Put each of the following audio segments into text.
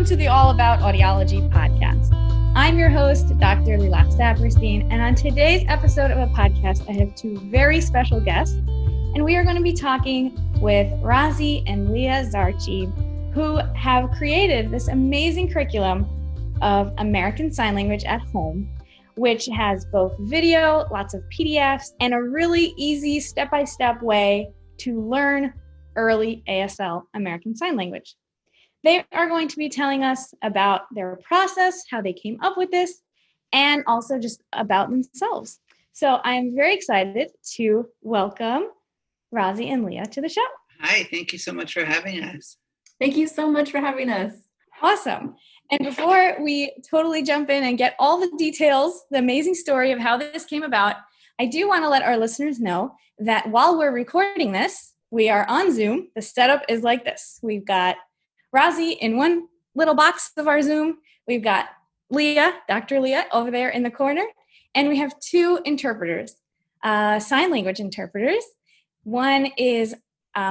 to the All About Audiology podcast. I'm your host, Dr. Leah Zarchy, and on today's episode of a podcast, I have two very special guests, and we are going to be talking with Razi and Leah Zarchy, who have created this amazing curriculum of American Sign Language at home, which has both video, lots of PDFs, and a really easy step-by-step way to learn early ASL, American Sign Language. They are going to be telling us about their process, how they came up with this, and also just about themselves. So I'm very excited to welcome Razi and Leah to the show. Hi, thank you so much for having us. Thank you so much for having us. Awesome. And before we totally jump in and get all the details, the amazing story of how this came about, I do want to let our listeners know that while we're recording this, we are on Zoom. The setup is like this. We've got Razi in one little box of our Zoom. We've got Leah, Dr. Leah, over there in the corner. And we have two interpreters, sign language interpreters. One is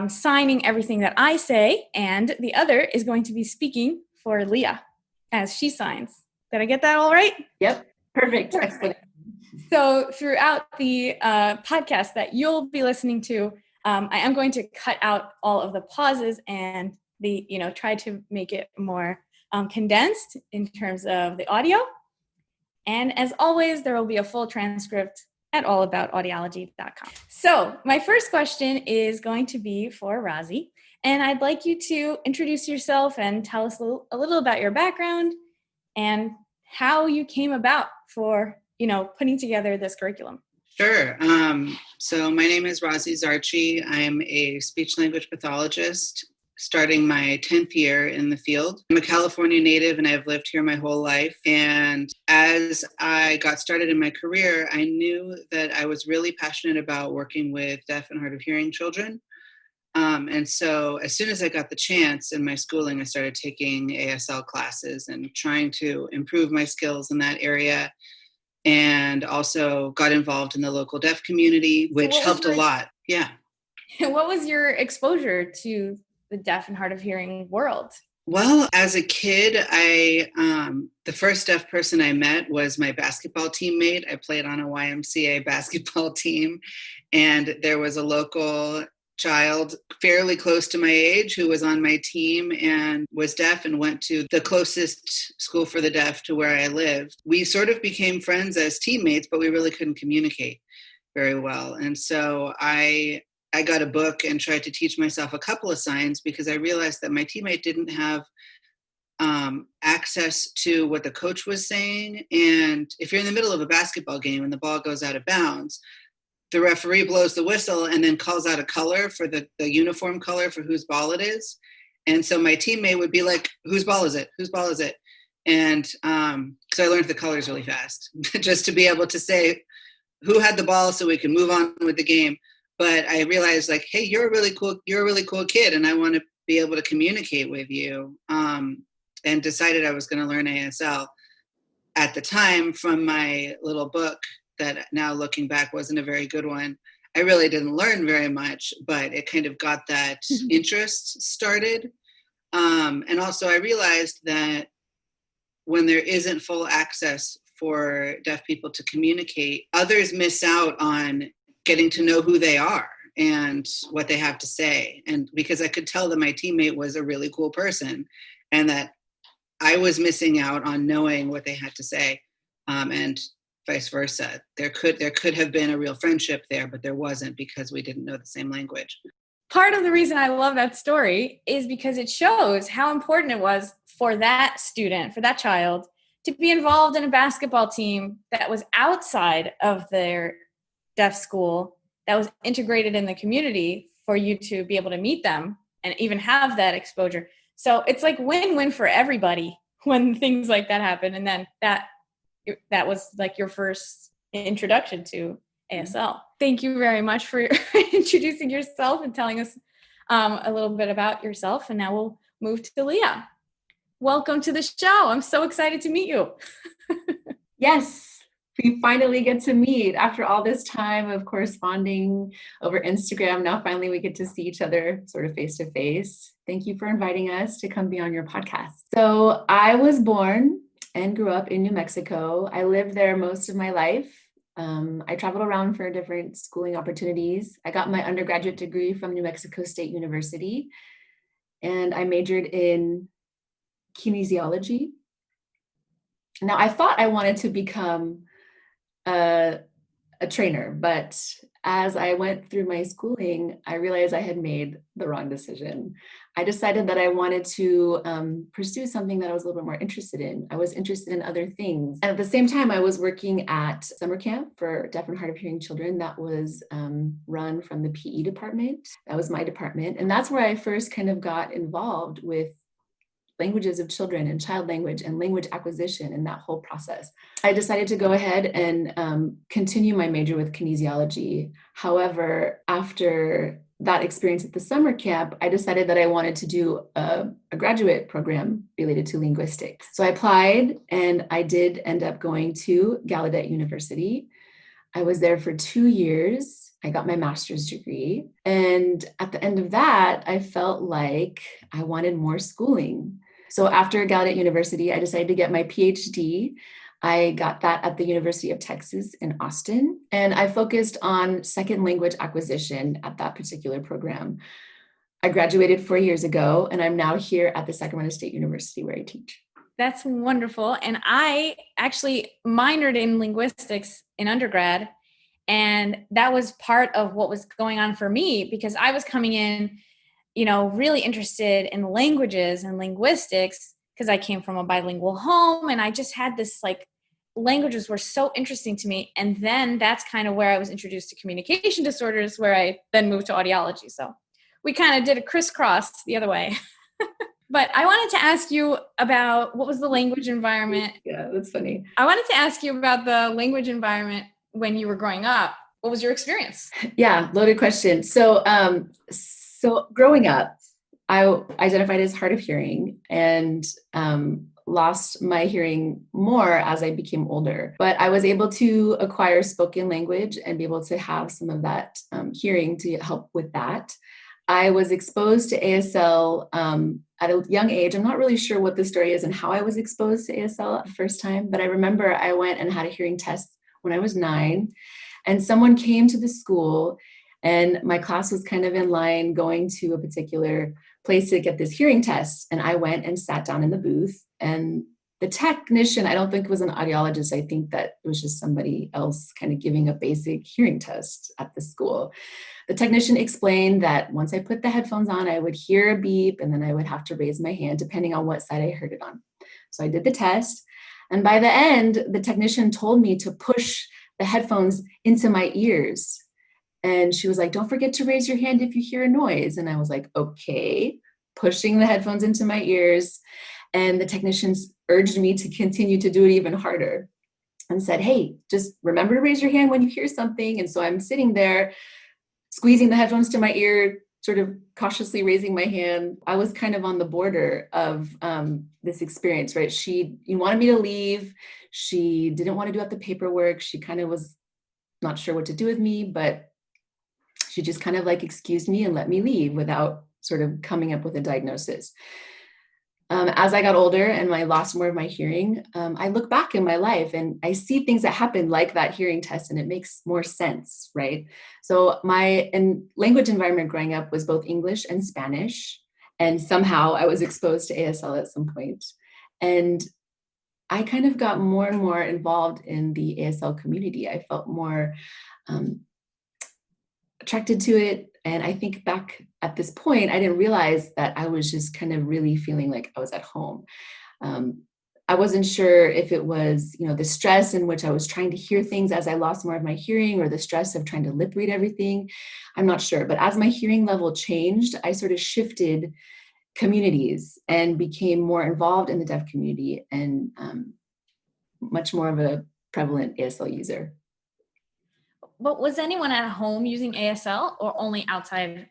signing everything that I say, and the other is going to be speaking for Leah as she signs. Did I get that all right? Yep, perfect. Excellent. So throughout the podcast that you'll be listening to, I am going to cut out all of the pauses and try to make it more condensed in terms of the audio. And as always, there will be a full transcript at allaboutaudiology.com. So my first question is going to be for Razi, and I'd like you to introduce yourself and tell us a little about your background and how you came about for, putting together this curriculum. Sure. So my name is Razi Zarchy. I'm a speech-language pathologist starting my 10th year in the field. I'm a California native and I've lived here my whole life. And as I got started in my career, I knew that I was really passionate about working with deaf and hard of hearing children. And so as soon as I got the chance in my schooling, I started taking ASL classes and trying to improve my skills in that area. And also got involved in the local deaf community, which helped a lot. Yeah. What was your exposure to the deaf and hard of hearing world? Well, as a kid, the first deaf person I met was my basketball teammate. I played on a YMCA basketball team, and there was a local child fairly close to my age who was on my team and was deaf and went to the closest school for the deaf to where I lived. We sort of became friends as teammates, but we really couldn't communicate very well. And so I got a book and tried to teach myself a couple of signs because I realized that my teammate didn't have access to what the coach was saying. And if you're in the middle of a basketball game and the ball goes out of bounds, the referee blows the whistle and then calls out a color for the uniform color for whose ball it is. And so my teammate would be like, whose ball is it? Whose ball is it? And so I learned the colors really fast just to be able to say who had the ball so we can move on with the game. But I realized hey, you're a really cool kid and I want to be able to communicate with you. And decided I was going to learn ASL at the time from my little book that now looking back wasn't a very good one. I really didn't learn very much, but it kind of got that interest started. And also I realized that when there isn't full access for deaf people to communicate, others miss out on getting to know who they are and what they have to say. And because I could tell that my teammate was a really cool person and that I was missing out on knowing what they had to say. And vice versa. There could have been a real friendship there, but there wasn't because we didn't know the same language. Part of the reason I love that story is because it shows how important it was for that student, for that child, to be involved in a basketball team that was outside of their deaf school, that was integrated in the community for you to be able to meet them and even have that exposure. So it's like win-win for everybody when things like that happen. And then that was like your first introduction to ASL. Thank you very much for introducing yourself and telling us a little bit about yourself. And now we'll move to Leah. Welcome to the show. I'm so excited to meet you. Yes. we finally get to meet after all this time of corresponding over Instagram. Now, finally, we get to see each other sort of face to face. Thank you for inviting us to come be on your podcast. So I was born and grew up in New Mexico. I lived there most of my life. I traveled around for different schooling opportunities. I got my undergraduate degree from New Mexico State University, and I majored in kinesiology. Now, I thought I wanted to become a trainer, but as I went through my schooling, I realized I had made the wrong decision. I decided that I wanted to pursue something that I was a little bit more interested in. I was interested in other things. And at the same time, I was working at summer camp for deaf and hard of hearing children that was run from the PE department. That was my department. And that's where I first kind of got involved with languages of children and child language and language acquisition and that whole process. I decided to go ahead and continue my major with kinesiology. However, after that experience at the summer camp, I decided that I wanted to do a graduate program related to linguistics. So I applied, and I did end up going to Gallaudet University. I was there for 2 years. I got my master's degree. And at the end of that, I felt like I wanted more schooling. So after Gallaudet University, I decided to get my PhD. I got that at the University of Texas in Austin, and I focused on second language acquisition at that particular program. I graduated 4 years ago, and I'm now here at the Sacramento State University where I teach. That's wonderful. And I actually minored in linguistics in undergrad, and that was part of what was going on for me because I was coming in, really interested in languages and linguistics because I came from a bilingual home, and I just had this languages were so interesting to me. And then that's kind of where I was introduced to communication disorders, where I then moved to audiology. So we kind of did a crisscross the other way. But I wanted to ask you about what was the language environment. Yeah, that's funny. I wanted to ask you about the language environment when you were growing up. What was your experience? Yeah, loaded question. So growing up, I identified as hard of hearing and lost my hearing more as I became older. But I was able to acquire spoken language and be able to have some of that hearing to help with that. I was exposed to ASL at a young age. I'm not really sure what the story is and how I was exposed to ASL the first time, but I remember I went and had a hearing test when I was 9, and someone came to the school, and my class was kind of in line going to a particular place to get this hearing test. And I went and sat down in the booth, and the technician, I don't think it was an audiologist. I think that it was just somebody else kind of giving a basic hearing test at the school. The technician explained that once I put the headphones on, I would hear a beep, and then I would have to raise my hand depending on what side I heard it on. So I did the test. And by the end, the technician told me to push the headphones into my ears. And she was like, don't forget to raise your hand if you hear a noise. And I was like, okay, pushing the headphones into my ears. And the technicians urged me to continue to do it even harder and said, hey, just remember to raise your hand when you hear something. And so I'm sitting there squeezing the headphones to my ear, sort of cautiously raising my hand. I was kind of on the border of this experience, right? She wanted me to leave. She didn't want to do out the paperwork. She kind of was not sure what to do with me, but she just kind of excused me and let me leave without sort of coming up with a diagnosis. As I got older and I lost more of my hearing, I look back in my life and I see things that happen like that hearing test, and it makes more sense, right? So my language environment growing up was both English and Spanish, and somehow I was exposed to ASL at some point. And I kind of got more and more involved in the ASL community. I felt more attracted to it. And I think back at this point, I didn't realize that I was just kind of really feeling like I was at home. I wasn't sure if it was, the stress in which I was trying to hear things as I lost more of my hearing, or the stress of trying to lip read everything. I'm not sure. But as my hearing level changed, I sort of shifted communities and became more involved in the deaf community and much more of a prevalent ASL user. But was anyone at home using ASL or only outside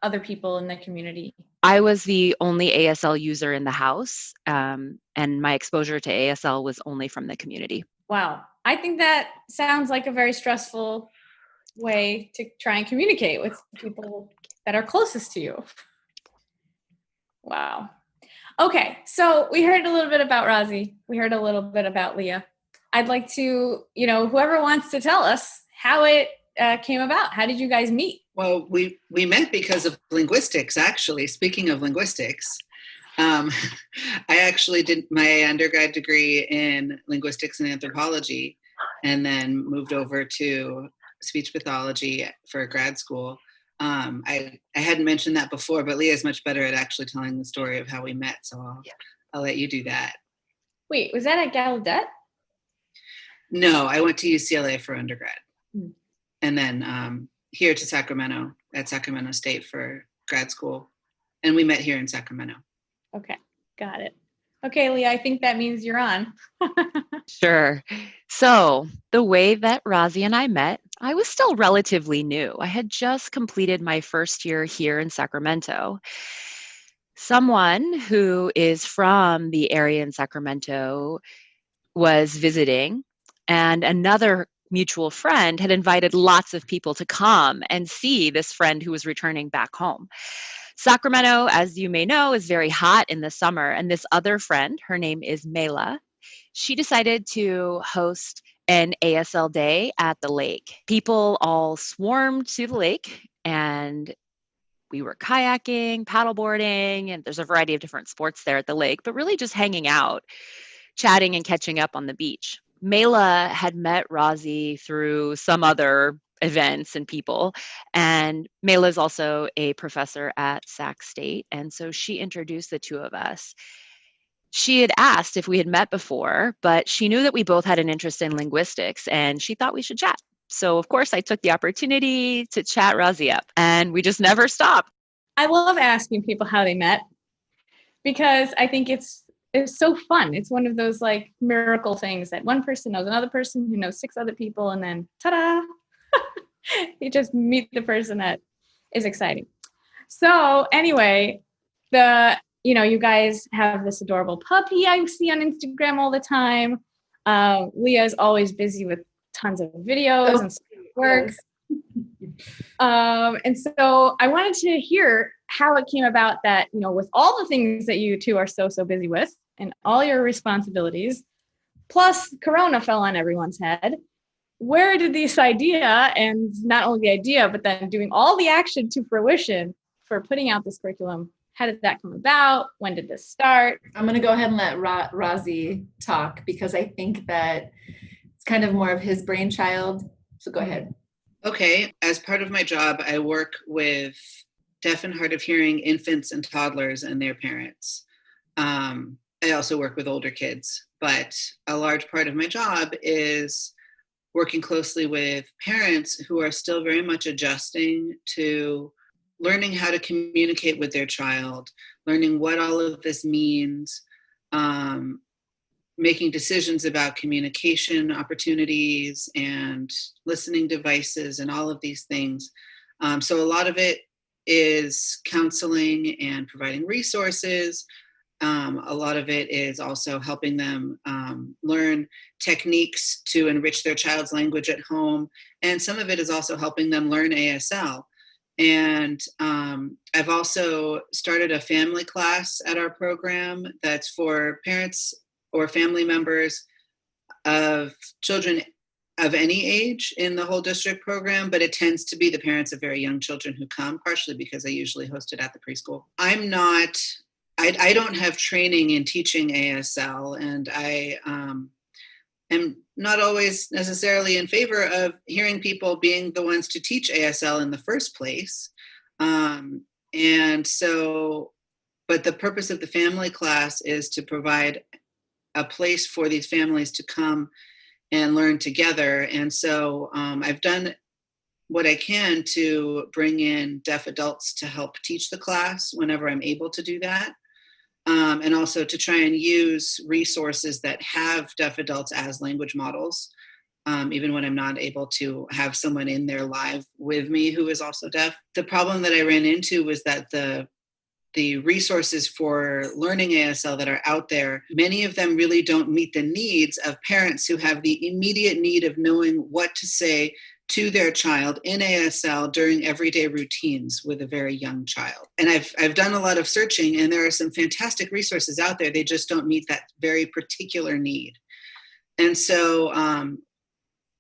other people in the community? I was the only ASL user in the house, and my exposure to ASL was only from the community. Wow. I think that sounds like a very stressful way to try and communicate with people that are closest to you. Wow. Okay, so we heard a little bit about Razi. We heard a little bit about Leah. I'd like to, whoever wants to tell us how it came about. How did you guys meet? Well, we met because of linguistics, actually. Speaking of linguistics, I actually did my undergrad degree in linguistics and anthropology, and then moved over to speech pathology for grad school. I hadn't mentioned that before, but Leah is much better at actually telling the story of how we met, so I'll let you do that. Wait, was that at Gallaudet? No, I went to UCLA for undergrad, and then here to Sacramento at Sacramento State for grad school, and we met here in Sacramento. Okay, got it. Okay, Leah, I think that means you're on. Sure. So the way that Razi and I met, I was still relatively new. I had just completed my first year here in Sacramento. Someone who is from the area in Sacramento was visiting, and another mutual friend had invited lots of people to come and see this friend who was returning back home. Sacramento, as you may know, is very hot in the summer, and this other friend, her name is Mela, she decided to host an ASL day at the lake. People all swarmed to the lake, and we were kayaking, paddleboarding, and there's a variety of different sports there at the lake, but really just hanging out, chatting and catching up on the beach. Mela had met Razi through some other events and people, and Mela is also a professor at Sac State, and so she introduced the two of us. She had asked if we had met before, but she knew that we both had an interest in linguistics, and she thought we should chat. So, of course, I took the opportunity to chat Razi up, and we just never stopped. I love asking people how they met because I think it's so fun. It's one of those like miracle things that one person knows another person who knows 6 other people, and then ta-da, you just meet the person that is exciting. So anyway, you guys have this adorable puppy I see on Instagram all the time. Leah is always busy with tons of videos and work. And so I wanted to hear how it came about that, with all the things that you two are so busy with and all your responsibilities, plus Corona fell on everyone's head. Where did this idea, and not only the idea, but then doing all the action to fruition for putting out this curriculum, how did that come about? When did this start? I'm going to go ahead and let Razi talk because I think that it's kind of more of his brainchild. So go ahead. Okay. As part of my job, I work with deaf and hard of hearing infants and toddlers and their parents. I also work with older kids, but a large part of my job is working closely with parents who are still very much adjusting to learning how to communicate with their child, learning what all of this means, making decisions about communication opportunities and listening devices and all of these things. So a lot of it is counseling and providing resources. A lot of it is also helping them learn techniques to enrich their child's language at home. And some of it is also helping them learn ASL. And I've also started a family class at our program that's for parents or family members of children of any age in the whole district program, but it tends to be the parents of very young children who come, partially because I usually host it at the preschool. I don't have training in teaching ASL, and I am not always necessarily in favor of hearing people being the ones to teach ASL in the first place. And so, but the purpose of the family class is to provide a place for these families to come and learn together. And so I've done what I can to bring in deaf adults to help teach the class whenever I'm able to do that. And also to try and use resources that have deaf adults as language models, even when I'm not able to have someone in there live with me who is also deaf. The problem that I ran into was that the the resources for learning ASL that are out there, many of them really don't meet the needs of parents who have the immediate need of knowing what to say to their child in ASL during everyday routines with a very young child. And I've done a lot of searching, and there are some fantastic resources out there. They just don't meet that very particular need. And so,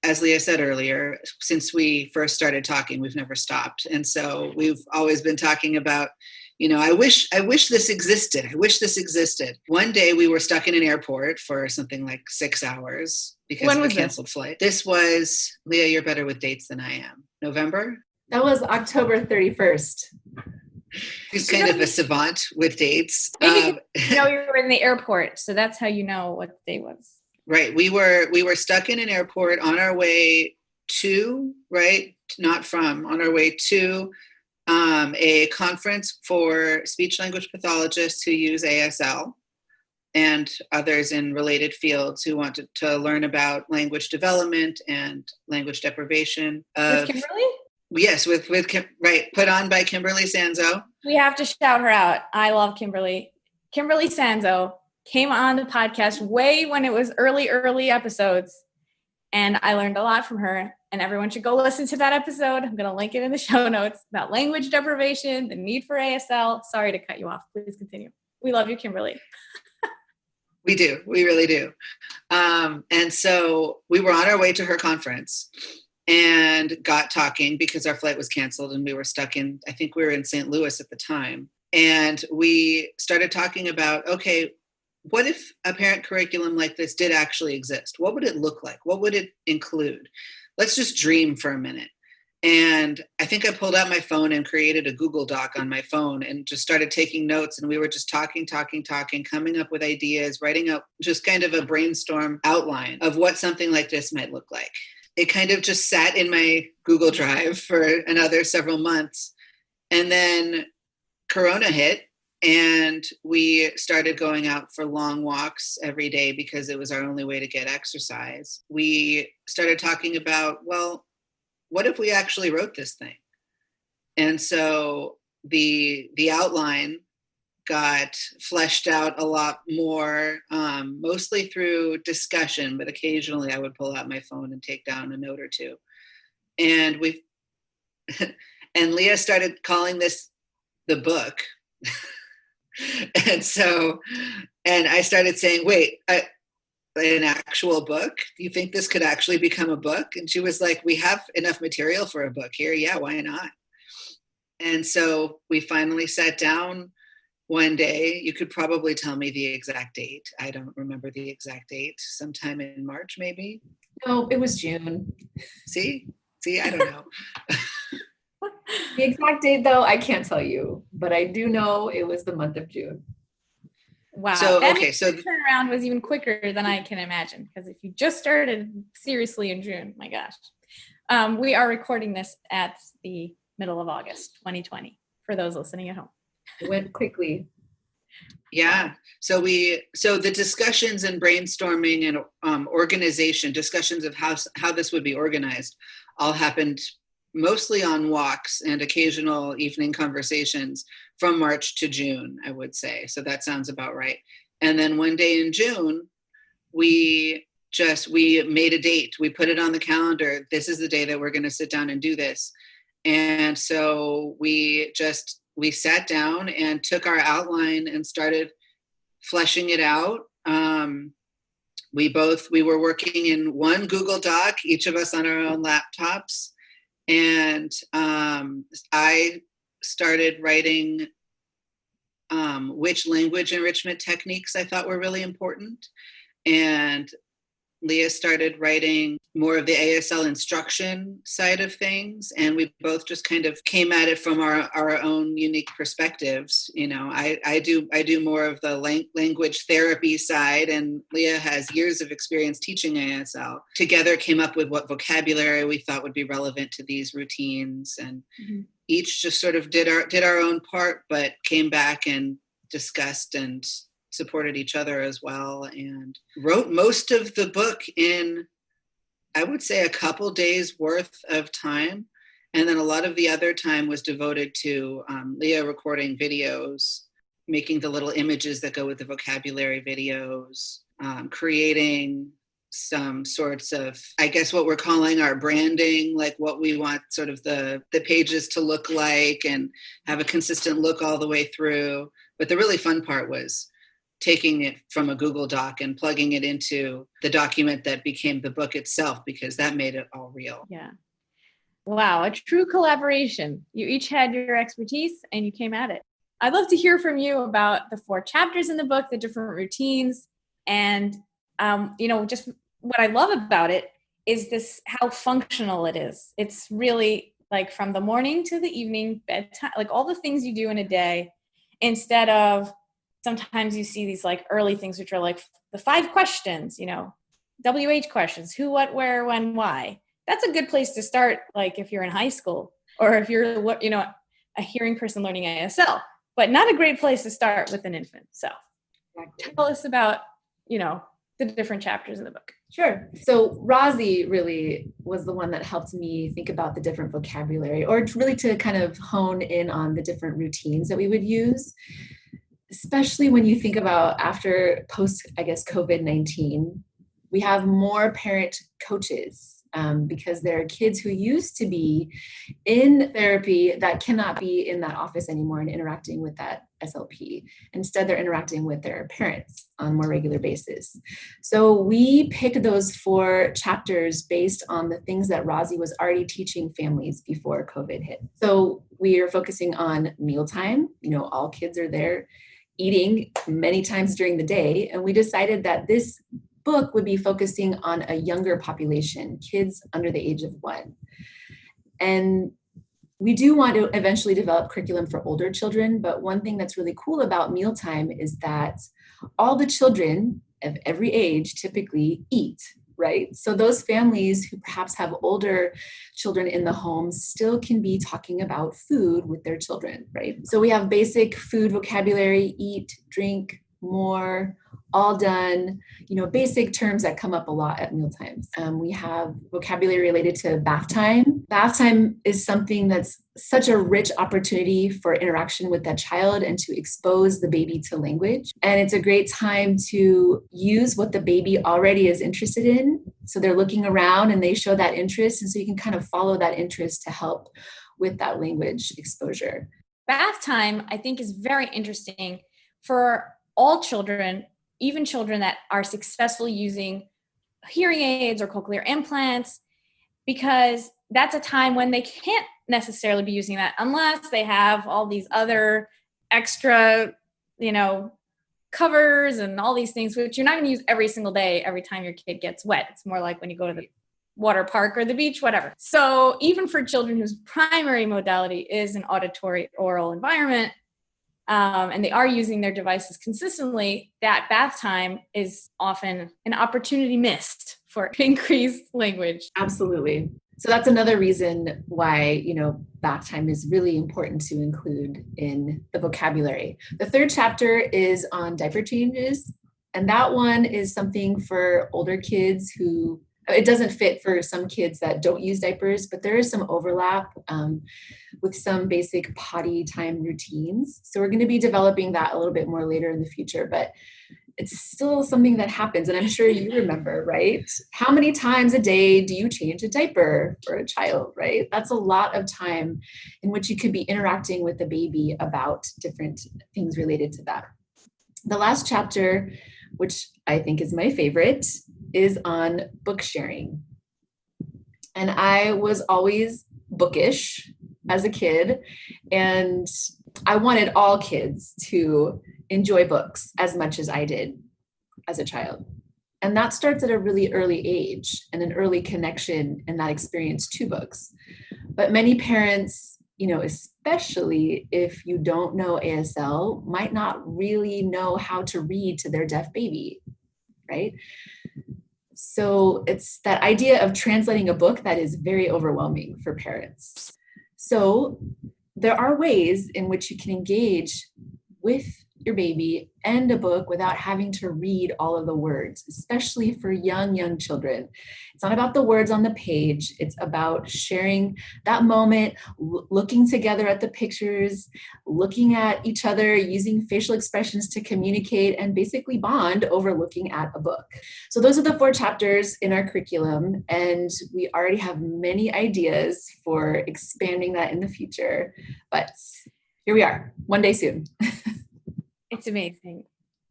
as Leah said earlier, since we first started talking, we've never stopped. And so we've always been talking about, I wish this existed. I wish this existed. One day we were stuck in an airport for something like 6 hours because of a canceled flight. This was, Leah, you're better with dates than I am. November? That was October 31st. She's kind of a savant with dates. Maybe you were in the airport, so that's how you know what the day was. Right. We were stuck in an airport on our way to, on our way to a conference for speech language pathologists who use ASL and others in related fields who wanted to learn about language development and language deprivation. With Kimberly? Yes, with put on by Kimberly Sanzo. We have to shout her out. I love Kimberly. Kimberly Sanzo came on the podcast way when it was early episodes. And I learned a lot from her. And everyone should go listen to that episode. I'm going to link it in the show notes about language deprivation, the need for ASL. Sorry to cut you off. Please continue. We love you, Kimberly. We do. We really do. And so we were on our way to her conference and got talking because our flight was canceled and we were stuck in, I think we were in St. Louis at the time. And we started talking about, okay, what if a parent curriculum like this did actually exist? What would it look like? What would it include? Let's just dream for a minute. And I think I pulled out my phone and created a Google Doc on my phone and just started taking notes. And we were just talking, coming up with ideas, writing out just kind of a brainstorm outline of what something like this might look like. It kind of just sat in my Google Drive for another several months. And then Corona hit. And we started going out for long walks every day because it was our only way to get exercise. We started talking about, well, what if we actually wrote this thing? And so the outline got fleshed out a lot more, mostly through discussion, but occasionally I would pull out my phone and take down a note or two. And and Leah started calling this the book. And I started saying, wait, an actual book? Do you think this could actually become a book? And she was like, we have enough material for a book here. Yeah, why not? And so we finally sat down one day. You could probably tell me the exact date. I don't remember the exact date. Sometime in March, maybe? No, it was June. See, I don't know. The exact date, though, I can't tell you, but I do know it was the month of June. Wow. So the turnaround was even quicker than I can imagine, because if you just started seriously in June, my gosh. We are recording this at the middle of August, 2020, for those listening at home. It went quickly. Yeah. So the discussions and brainstorming and organization, discussions of how this would be organized, all happened mostly on walks and occasional evening conversations from March to June, I would say. So that sounds about right. And then one day in June, we made a date. We put it on the calendar. This is the day that we're going to sit down and do this. And so we sat down and took our outline and started fleshing it out. We were working in one Google Doc, each of us on our own laptops. And I started writing which language enrichment techniques I thought were really important. And Leah started writing more of the ASL instruction side of things. And we both just kind of came at it from our own unique perspectives. I do more of the language therapy side, and Leah has years of experience teaching ASL. Together came up with what vocabulary we thought would be relevant to these routines. And each just sort of did our own part, but came back and discussed and supported each other as well, and wrote most of the book in, I would say, a couple days worth of time. And then a lot of the other time was devoted to Leah recording videos, making the little images that go with the vocabulary videos, creating some sorts of, I guess what we're calling our branding, like what we want sort of the pages to look like and have a consistent look all the way through. But the really fun part was taking it from a Google Doc and plugging it into the document that became the book itself, because that made it all real. Yeah. Wow, a true collaboration. You each had your expertise and you came at it. I'd love to hear from you about the 4 chapters in the book, the different routines, and just what I love about it is this, how functional it is. It's really like from the morning to the evening, bedtime, like all the things you do in a day, instead of sometimes you see these like early things, which are like the 5 questions, WH questions, who, what, where, when, why. That's a good place to start. Like if you're in high school or if you're, a hearing person learning ASL, but not a great place to start with an infant. So tell us about, the different chapters in the book. Sure. So Razi really was the one that helped me think about the different vocabulary, or really to kind of hone in on the different routines that we would use, especially when you think about after COVID-19, we have more parent coaches because there are kids who used to be in therapy that cannot be in that office anymore and interacting with that SLP. Instead, they're interacting with their parents on a more regular basis. So we picked those 4 chapters based on the things that Razi was already teaching families before COVID hit. So we are focusing on mealtime. All kids are there eating many times during the day. And we decided that this book would be focusing on a younger population, kids under the age of 1. And we do want to eventually develop curriculum for older children, but one thing that's really cool about mealtime is that all the children of every age typically eat, right? So those families who perhaps have older children in the home still can be talking about food with their children, right? So we have basic food vocabulary: eat, drink, more, all done, basic terms that come up a lot at mealtimes. We have vocabulary related to bath time. Bath time is something that's such a rich opportunity for interaction with that child and to expose the baby to language. And it's a great time to use what the baby already is interested in. So they're looking around and they show that interest. And so you can kind of follow that interest to help with that language exposure. Bath time, I think, is very interesting for all children, even children that are successfully using hearing aids or cochlear implants, because that's a time when they can't necessarily be using that unless they have all these other extra, covers and all these things, which you're not going to use every single day, every time your kid gets wet. It's more like when you go to the water park or the beach, whatever. So even for children whose primary modality is an auditory oral environment, and they are using their devices consistently, that bath time is often an opportunity missed for increased language. Absolutely. So that's another reason why, bath time is really important to include in the vocabulary. The 3rd chapter is on diaper changes. And that one is something for older kids who, it doesn't fit for some kids that don't use diapers, but there is some overlap with some basic potty time routines. So we're going to be developing that a little bit more later in the future, but it's still something that happens. And I'm sure you remember, right? How many times a day do you change a diaper for a child, right? That's a lot of time in which you could be interacting with the baby about different things related to that. The last chapter, which I think is my favorite, is on book sharing. And I was always bookish as a kid, and I wanted all kids to enjoy books as much as I did as a child. And that starts at a really early age and an early connection and that experience to books. But many parents, especially if you don't know ASL, might not really know how to read to their deaf baby, right? So it's that idea of translating a book that is very overwhelming for parents. So there are ways in which you can engage with your baby and a book without having to read all of the words, especially for young children. It's not about the words on the page. It's about sharing that moment, looking together at the pictures, looking at each other, using facial expressions to communicate and basically bond over looking at a book. So those are the 4 chapters in our curriculum, and we already have many ideas for expanding that in the future. But here we are, one day soon. It's amazing.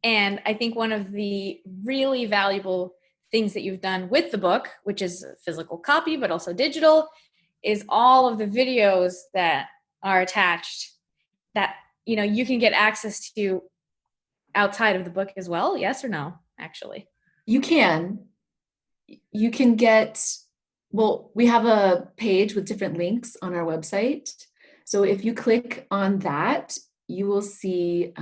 And I think one of the really valuable things that you've done with the book, which is a physical copy, but also digital, is all of the videos that are attached that, you know, you can get access to outside of the book as well. Yes or no, actually? You can get, well, we have a page with different links on our website. So if you click on that, you will see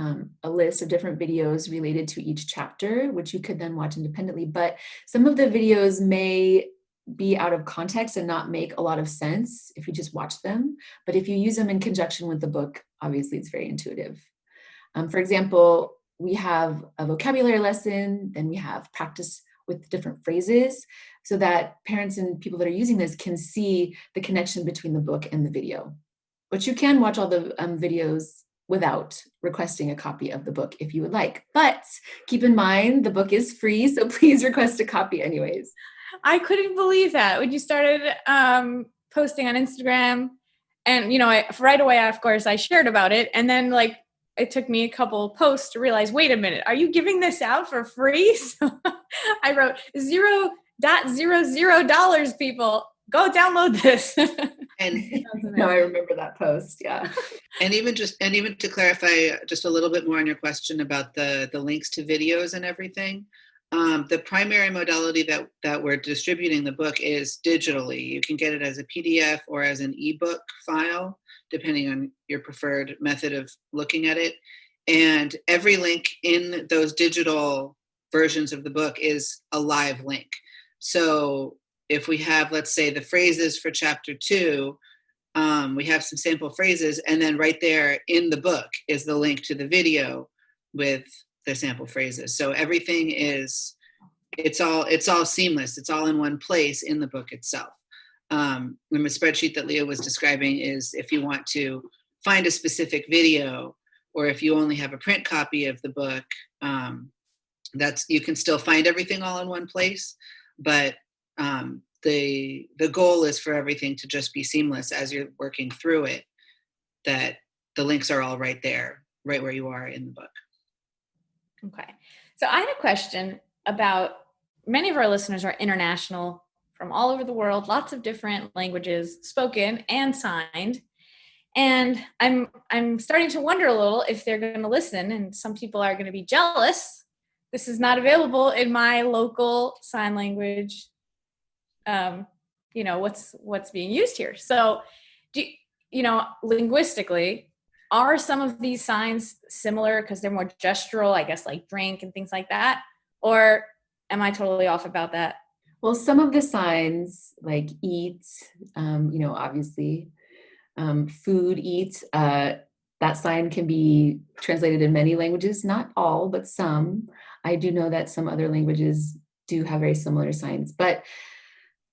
a list of different videos related to each chapter, which you could then watch independently. But some of the videos may be out of context and not make a lot of sense if you just watch them. But if you use them in conjunction with the book, obviously it's very intuitive. For example, we have a vocabulary lesson, then we have practice with different phrases so that parents and people that are using this can see the connection between the book and the video. But you can watch all the videos without requesting a copy of the book if you would like. But keep in mind, the book is free, so please request a copy anyways. I couldn't believe that when you started posting on Instagram. And, you know, right away, of course, I shared about it. And then, like, it took me a couple posts to realize, wait a minute, are you giving this out for free? So I wrote $0.00, people. Go download this. And no, I remember that post. Yeah. And even to clarify just a little bit more on your question about the links to videos and everything, the primary modality that we're distributing the book is digitally. You can get it as a PDF or as an ebook file, depending on your preferred method of looking at it. And every link in those digital versions of the book is a live link. So if we have, let's say, the phrases for chapter 2, we have some sample phrases, and then right there in the book is the link to the video with the sample phrases. So everything it's all seamless. It's all in one place in the book itself. And the spreadsheet that Leah was describing is if you want to find a specific video, or if you only have a print copy of the book, you can still find everything all in one place. But the goal is for everything to just be seamless as you're working through it, that the links are all right there, right where you are in the book. Okay. So I had a question about, many of our listeners are international from all over the world, lots of different languages spoken and signed. And I'm starting to wonder a little if they're going to listen, and some people are going to be jealous. This is not available in my local sign language. What's being used here. So, linguistically, are some of these signs similar because they're more gestural, I guess, like drink and things like that? Or am I totally off about that? Well, some of the signs like eat, obviously, food, eat, that sign can be translated in many languages, not all, but some. I do know that some other languages do have very similar signs, but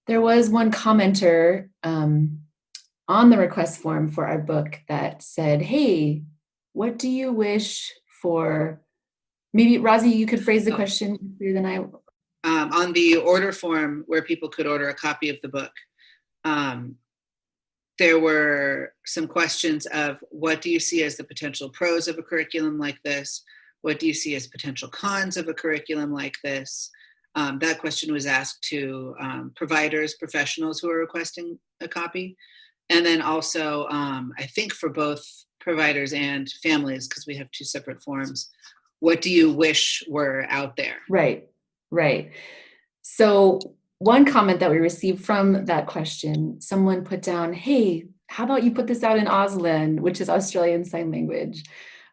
there was one commenter on the request form for our book that said, hey, what do you wish for? Maybe, Razi, you could phrase the question better than I. On the order form where people could order a copy of the book, there were some questions of what do you see as the potential pros of a curriculum like this? What do you see as potential cons of a curriculum like this? That question was asked to providers, professionals who are requesting a copy. And then also, I think for both providers and families, because we have 2 separate forms, what do you wish were out there? Right. So one comment that we received from that question, someone put down, hey, how about you put this out in Auslan, which is Australian Sign Language,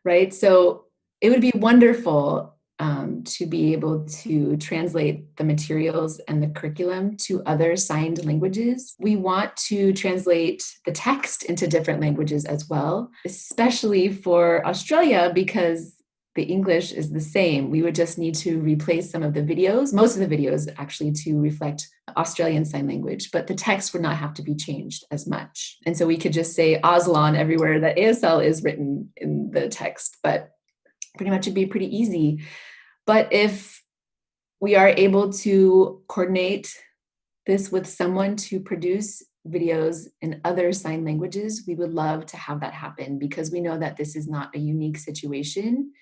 right? So it would be wonderful to be able to translate the materials and the curriculum to other signed languages. We want to translate the text into different languages as well, especially for Australia, because the English is the same. We would just need to replace some of the videos, most of the videos actually, to reflect Australian Sign Language, but the text would not have to be changed as much. And so we could just say Aslan everywhere that ASL is written in the text, but pretty much it'd be pretty easy. But if we are able to coordinate this with someone to produce videos in other sign languages, we would love to have that happen, because we know that this is not a unique situation.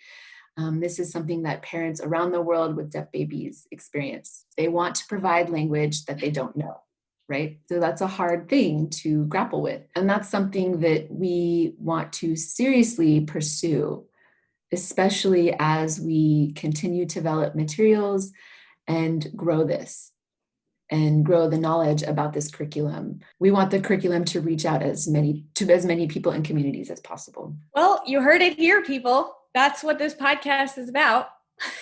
This is something that parents around the world with deaf babies experience. They want to provide language that they don't know, right? So that's a hard thing to grapple with. And that's something that we want to seriously pursue, especially as we continue to develop materials and grow this and grow the knowledge about this curriculum. We want the curriculum to reach out to as many people and communities as possible. Well, you heard it here, people. That's what this podcast is about.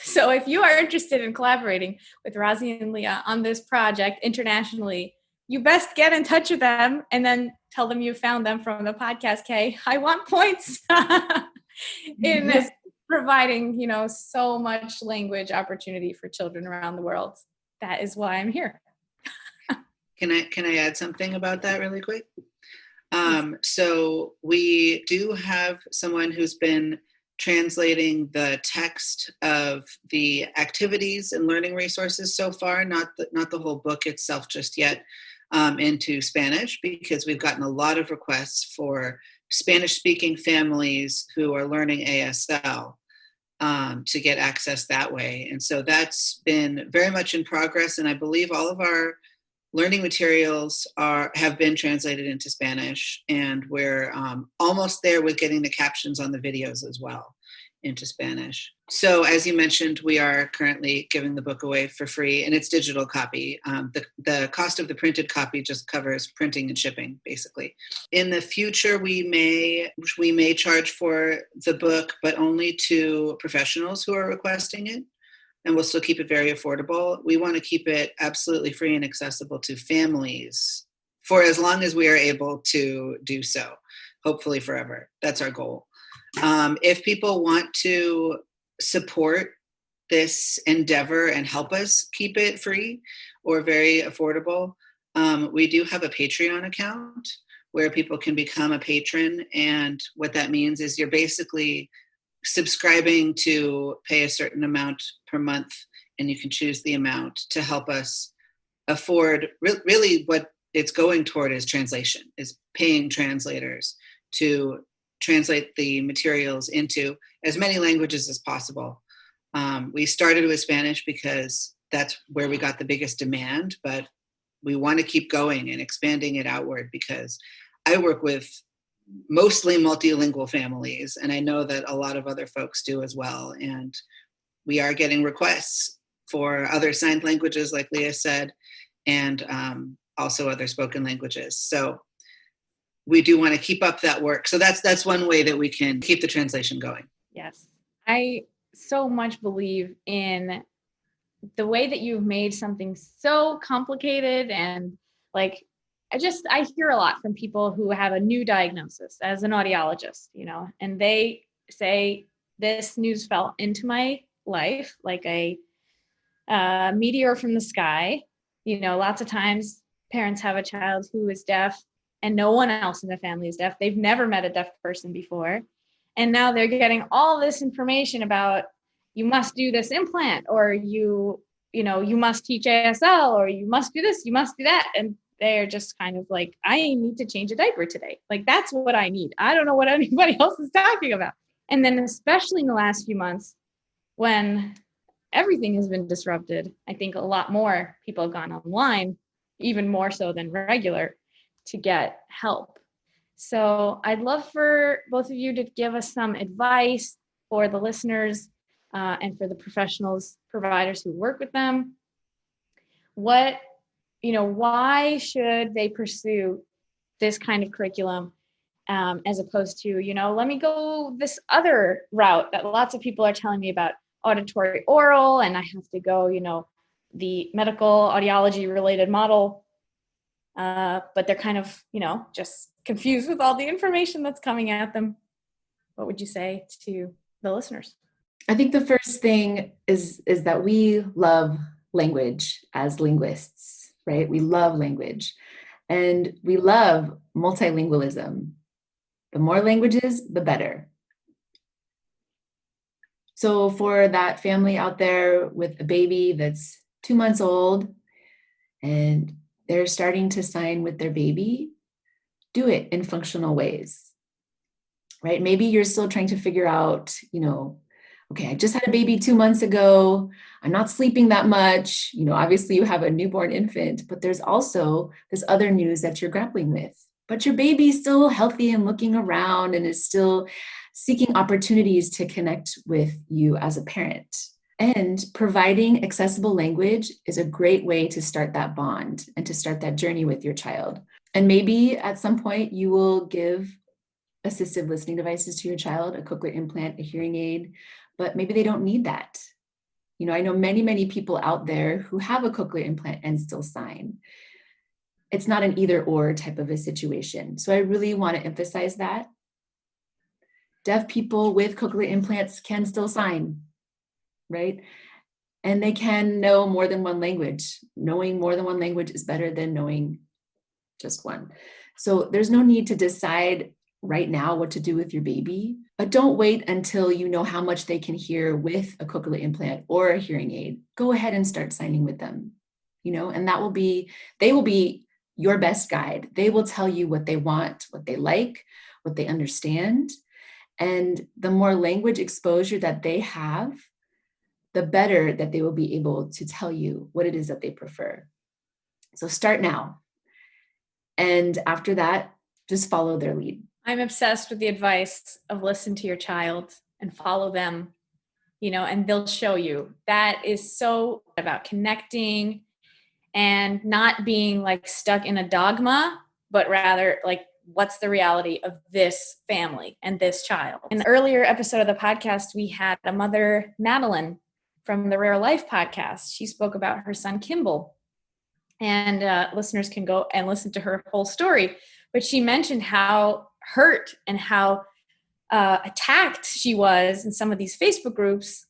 So if you are interested in collaborating with Razi and Leah on this project internationally, you best get in touch with them and then tell them you found them from the podcast. Kay, I want points in Yes. providing, so much language opportunity for children around the world. That is why I'm here. Can I add something about that really quick? So we do have someone who's been translating the text of the activities and learning resources so far, not the whole book itself just yet, into Spanish, because we've gotten a lot of requests for Spanish-speaking families who are learning ASL to get access that way. And so that's been very much in progress, and I believe all of our learning materials have been translated into Spanish, and we're almost there with getting the captions on the videos as well into Spanish. So as you mentioned, we are currently giving the book away for free, and it's digital copy. The cost of the printed copy just covers printing and shipping, basically. In the future, we may charge for the book, but only to professionals who are requesting it. And we'll still keep it very affordable. We want to keep it absolutely free and accessible to families for as long as we are able to do so, hopefully forever. That's our goal. If people want to support this endeavor and help us keep it free or very affordable, we do have a Patreon account where people can become a patron. And what that means is you're basically subscribing to pay a certain amount per month, and you can choose the amount to help us afford really what it's going toward is translation, is paying translators to translate the materials into as many languages as possible. We started with Spanish because that's where we got the biggest demand, but we want to keep going and expanding it outward, because I work with mostly multilingual families, and I know that a lot of other folks do as well. And we are getting requests for other signed languages, like Leah said, and also other spoken languages. So we do want to keep up that work. So that's one way that we can keep the translation going. Yes. I so much believe in the way that you've made something so complicated, and like, I hear a lot from people who have a new diagnosis as an audiologist, and they say this news fell into my life like a meteor from the sky. Lots of times parents have a child who is deaf and no one else in the family is deaf. They've never met a deaf person before. And now they're getting all this information about, you must do this implant, or you must teach ASL, or you must do this, you must do that. And they're just kind of like, I need to change a diaper today. Like, that's what I need. I don't know what anybody else is talking about. And then especially in the last few months, when everything has been disrupted, I think a lot more people have gone online, even more so than regular, to get help. So I'd love for both of you to give us some advice for the listeners and for the professionals, providers who work with them. Why should they pursue this kind of curriculum as opposed to, let me go this other route that lots of people are telling me about, auditory oral, and I have to go, the medical audiology related model. But they're kind of, just confused with all the information that's coming at them. What would you say to the listeners? I think the first thing is that we love language as linguists, right? We love language and we love multilingualism. The more languages, the better. So for that family out there with a baby that's 2 months old and they're starting to sign with their baby, do it in functional ways, right? Maybe you're still trying to figure out, okay, I just had a baby 2 months ago. I'm not sleeping that much. Obviously you have a newborn infant, but there's also this other news that you're grappling with. But your baby's still healthy and looking around and is still seeking opportunities to connect with you as a parent. And providing accessible language is a great way to start that bond and to start that journey with your child. And maybe at some point you will give assistive listening devices to your child, a cochlear implant, a hearing aid, but maybe they don't need that. I know many, many people out there who have a cochlear implant and still sign. It's not an either or type of a situation. So I really want to emphasize that. Deaf people with cochlear implants can still sign, right? And they can know more than one language. Knowing more than one language is better than knowing just one. So there's no need to decide right now what to do with your baby, but don't wait until you know how much they can hear with a cochlear implant or a hearing aid. Go ahead and start signing with them, and they will be your best guide. They will tell you what they want, what they like, what they understand. And the more language exposure that they have, the better that they will be able to tell you what it is that they prefer. So start now. And after that, just follow their lead. I'm obsessed with the advice of listen to your child and follow them, and they'll show you. That is so about connecting and not being like stuck in a dogma, but rather like, what's the reality of this family and this child? In the earlier episode of the podcast, we had a mother, Madeline, from the Rare Life podcast. She spoke about her son, Kimball. And listeners can go and listen to her whole story. But she mentioned how hurt and how attacked she was in some of these Facebook groups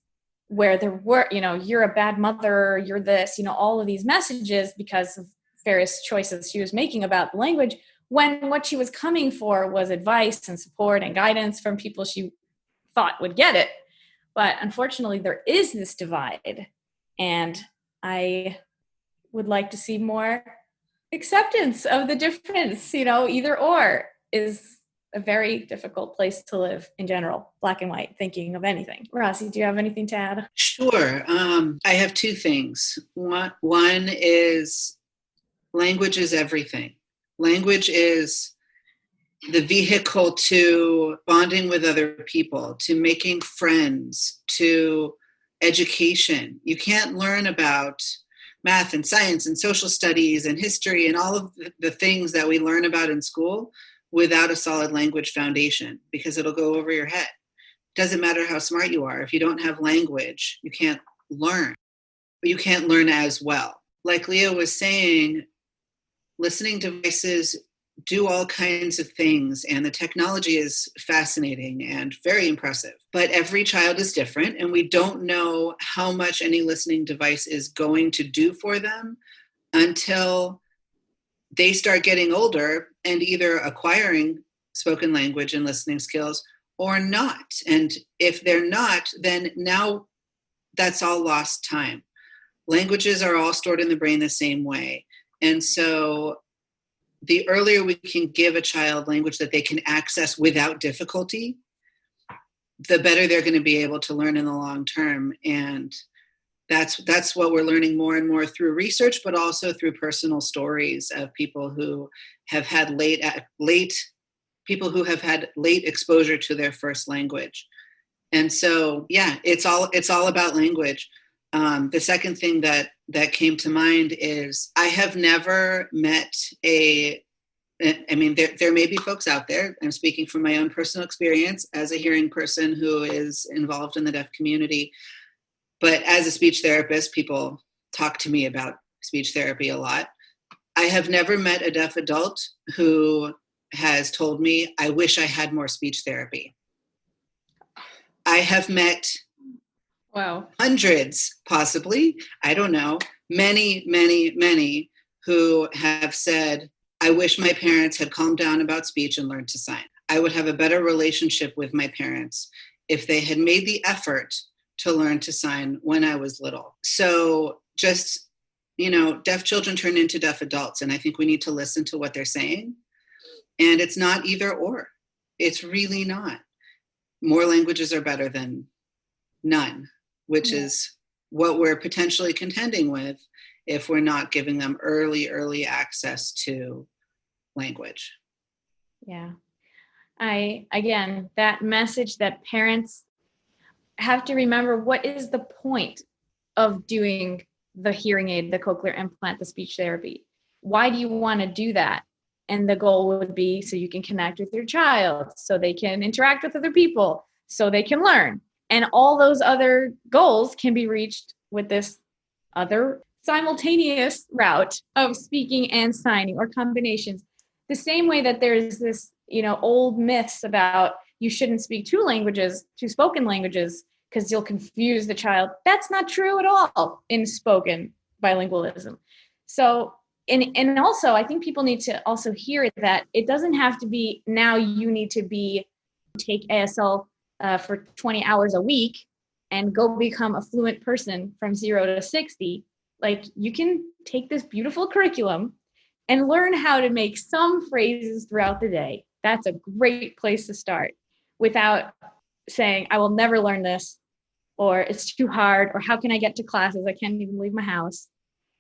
where there were, you're a bad mother, you're this, all of these messages because of various choices she was making about the language, when what she was coming for was advice and support and guidance from people she thought would get it. But unfortunately, there is this divide. And I would like to see more acceptance of the difference. Either or is a very difficult place to live in general, black and white, thinking of anything. Razi, do you have anything to add? Sure. I have two things. One is language is everything. Language is the vehicle to bonding with other people, to making friends, to education. You can't learn about math and science and social studies and history and all of the things that we learn about in school without a solid language foundation, because it'll go over your head. It doesn't matter how smart you are. If you don't have language, you can't learn. But you can't learn as well. Like Leah was saying, listening devices do all kinds of things, and the technology is fascinating and very impressive. But every child is different, and we don't know how much any listening device is going to do for them until they start getting older and either acquiring spoken language and listening skills or not. And if they're not, then now that's all lost time. Languages are all stored in the brain the same way. And so the earlier we can give a child language that they can access without difficulty, the better they're going to be able to learn in the long term. And that's what we're learning more and more through research, but also through personal stories of people who have had late exposure to their first language. And so, yeah, it's all about language. The second thing that came to mind is I have never met there may be folks out there. I'm speaking from my own personal experience as a hearing person who is involved in the deaf community. But as a speech therapist, people talk to me about speech therapy a lot. I have never met a deaf adult who has told me, I wish I had more speech therapy. I have met Wow. Hundreds, possibly, I don't know, many, many, many who have said, I wish my parents had calmed down about speech and learned to sign. I would have a better relationship with my parents if they had made the effort to learn to sign when I was little. So just, deaf children turn into deaf adults. And I think we need to listen to what they're saying. And it's not either or. It's really not. More languages are better than none, which is what we're potentially contending with if we're not giving them early access to language. Yeah. Again, that message that parents have to remember, what is the point of doing the hearing aid, the cochlear implant, the speech therapy? Why do you want to do that? And the goal would be so you can connect with your child, so they can interact with other people, so they can learn. And all those other goals can be reached with this other simultaneous route of speaking and signing, or combinations. The same way that there's this, old myths about you shouldn't speak two spoken languages, because you'll confuse the child. That's not true at all in spoken bilingualism. So, and also, I think people need to also hear that it doesn't have to be now you need to take ASL for 20 hours a week and go become a fluent person from 0 to 60. Like, you can take this beautiful curriculum and learn how to make some phrases throughout the day. That's a great place to start, without saying, I will never learn this, or it's too hard, or how can I get to classes? I can't even leave my house.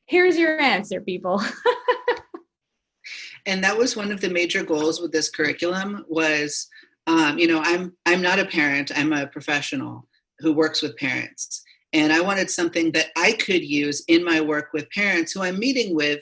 Here's your answer, people. And that was one of the major goals with this curriculum was, I'm not a parent, I'm a professional who works with parents. And I wanted something that I could use in my work with parents who I'm meeting with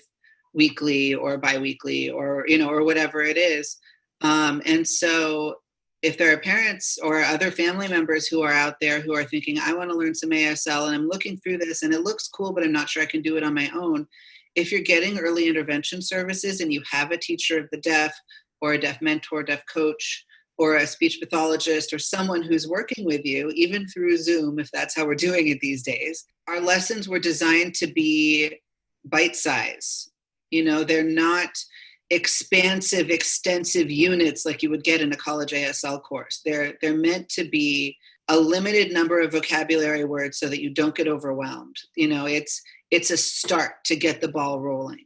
weekly or biweekly, or, or whatever it is. And so if there are parents or other family members who are out there who are thinking, I want to learn some ASL and I'm looking through this and it looks cool, but I'm not sure I can do it on my own. If you're getting early intervention services and you have a teacher of the deaf, or a deaf mentor, deaf coach, or a speech pathologist, or someone who's working with you, even through Zoom, if that's how we're doing it these days, our lessons were designed to be bite-size. They're not expansive, extensive units like you would get in a college ASL course. They're meant to be a limited number of vocabulary words so that you don't get overwhelmed. It's a start to get the ball rolling.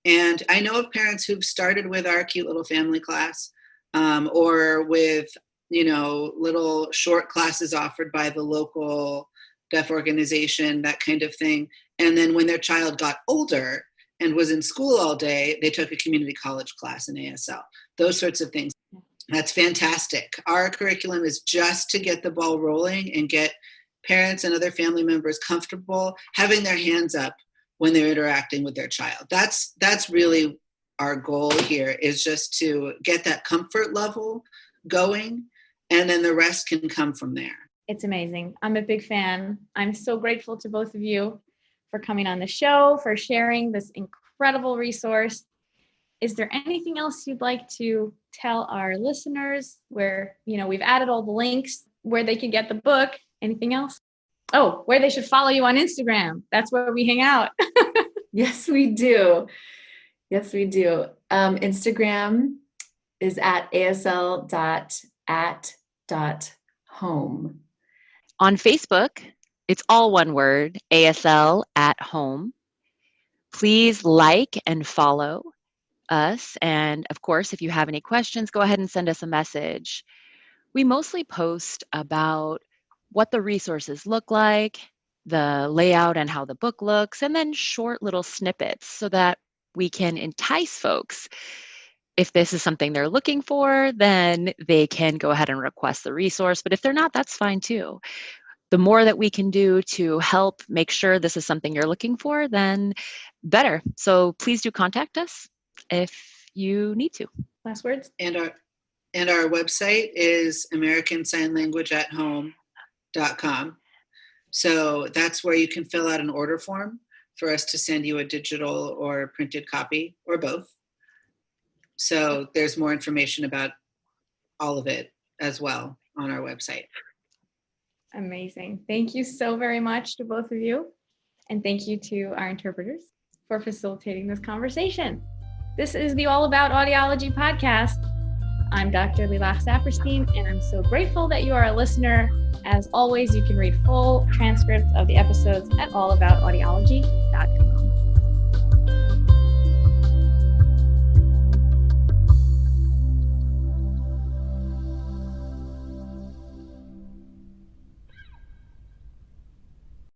And I know of parents who've started with our cute little family class, or with, little short classes offered by the local deaf organization, that kind of thing. And then when their child got older and was in school all day, they took a community college class in ASL, those sorts of things. That's fantastic. Our curriculum is just to get the ball rolling and get parents and other family members comfortable having their hands up when they're interacting with their child. That's really our goal here, is just to get that comfort level going, and then the rest can come from there. It's amazing. I'm a big fan. I'm so grateful to both of you for coming on the show, for sharing this incredible resource. Is there anything else you'd like to tell our listeners, where, we've added all the links, where they can get the book? Anything else? Oh, where they should follow you on Instagram. That's where we hang out. Yes, we do. Instagram is at asl.at.home. On Facebook, it's all one word, ASL at home. Please like and follow us. And of course, if you have any questions, go ahead and send us a message. We mostly post about what the resources look like, the layout and how the book looks, and then short little snippets so that we can entice folks. If this is something they're looking for, then they can go ahead and request the resource. But if they're not, that's fine too. The more that we can do to help make sure this is something you're looking for, then better. So please do contact us if you need to. Last words? And our website is americansignlanguageathome.com. So that's where you can fill out an order form for us to send you a digital or printed copy, or both. So there's more information about all of it as well on our website. Amazing. Thank you so very much to both of you. And thank you to our interpreters for facilitating this conversation. This is the All About Audiology podcast. I'm Dr. Leah Zarchy, and I'm so grateful that you are a listener. As always, you can read full transcripts of the episodes at allaboutaudiology.com.